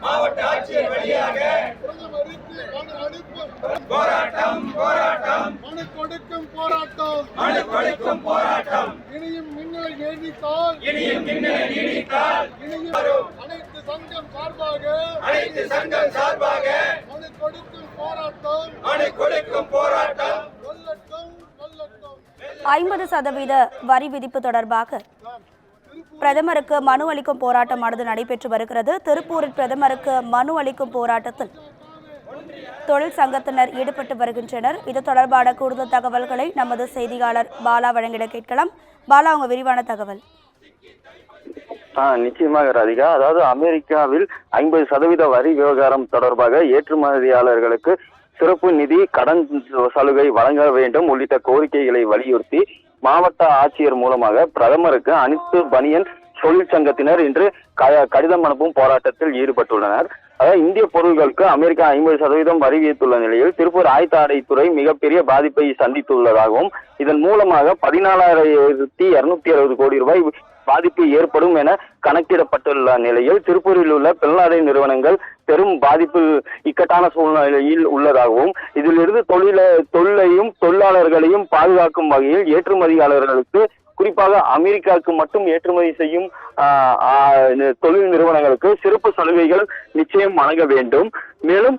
மாவட்ட ஆட்சியர் வழியாக போராட்டம் போராட்டம் மனு கொடுக்கும் போராட்டம் மனு கொடுக்கும் போராட்டம் இனியும் மின்னலை நீடித்தால் அனைத்து சங்கம் சார்பாக மனு கொடுக்கும் போராட்டம் கொல்லட்டும் 50% வரி விதிப்பு தொடர்பாக பிரதமருக்கு மனு அளிக்கும் போராட்டமானது நடைபெற்று வருகிறது. திருப்பூரில் பிரதமருக்கு மனு அளிக்கும் போராட்டத்தில் தொழில் சங்கத்தினர் ஈடுபட்டு வருகின்றனர். இது தொடர்பான கூடுதல் தகவல்களை நமது செய்தியாளர் பாலா வழங்கிட கேட்கலாம். பாலா, உங்க விரிவான தகவல். நிச்சயமாக ராதிகா. அதாவது அமெரிக்காவில் 50% வரி விவகாரம் தொடர்பாக ஏற்றுமதியாளர்களுக்கு சிறப்பு நிதி, கடன் சலுகை வழங்க வேண்டும் உள்ளிட்ட கோரிக்கைகளை வலியுறுத்தி மாவட்ட ஆட்சியர் மூலமாக பிரதமருக்கு அனைத்து பனியன் தொழிற்சங்கத்தினர் இன்று கடிதம் அனுப்பும் போராட்டத்தில் ஈடுபட்டுள்ளனர். அதாவது இந்திய பொருட்களுக்கு அமெரிக்கா 50% வரி விதித்துள்ள நிலையில் திருப்பூர் ஆயத்த ஆடைத்துறை மிகப்பெரிய பாதிப்பை சந்தித்துள்ளதாகவும் இதன் மூலமாக 14,260 கோடி ரூபாய் பாதிப்பு ஏற்படும் என கணக்கிடப்பட்டுள்ள நிலையில் திருப்பூரில் உள்ள பிள்ளாடை நிறுவனங்கள் பெரும் பாதிப்பு இக்கட்டான சூழ்நிலையில் உள்ளதாகவும் இதிலிருந்து தொழிலையும் தொழிலாளர்களையும் பாதுகாக்கும் வகையில் ஏற்றுமதியாளர்களுக்கு குறிப்பாக அமெரிக்காவுக்கு மட்டும் ஏற்றுமதி செய்யும் தொழில் நிறுவனங்களுக்கு சிறப்பு சலுகைகள் நிச்சயம் வழங்க வேண்டும். மேலும்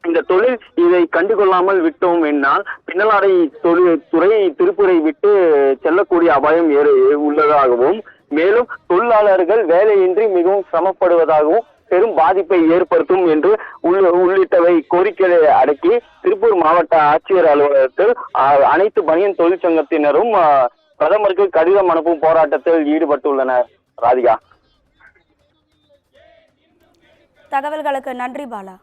இந்த தொழில் இதை கண்டுகொள்ளாமல் விட்டோம் என்னால் பின்னலாடை துறை திருப்பூரை விட்டு செல்லக்கூடிய அபாயம் உள்ளதாகவும் மேலும் தொழிலாளர்கள் வேலையின்றி மிகவும் சிரமப்படுவதாகவும் பெரும் பாதிப்பை ஏற்படுத்தும் என்று உள்ளிட்டவை கோரிக்கைகளை அடக்கி திருப்பூர் மாவட்ட ஆட்சியர் அலுவலகத்தில் அனைத்து பனியன் தொழிற்சங்கத்தினரும் பிரதமருக்கு கடிதம் அனுப்பும் போராட்டத்தில் ஈடுபட்டுள்ளனர். ராதிகா, தகவல்களுக்கு நன்றி பாலா.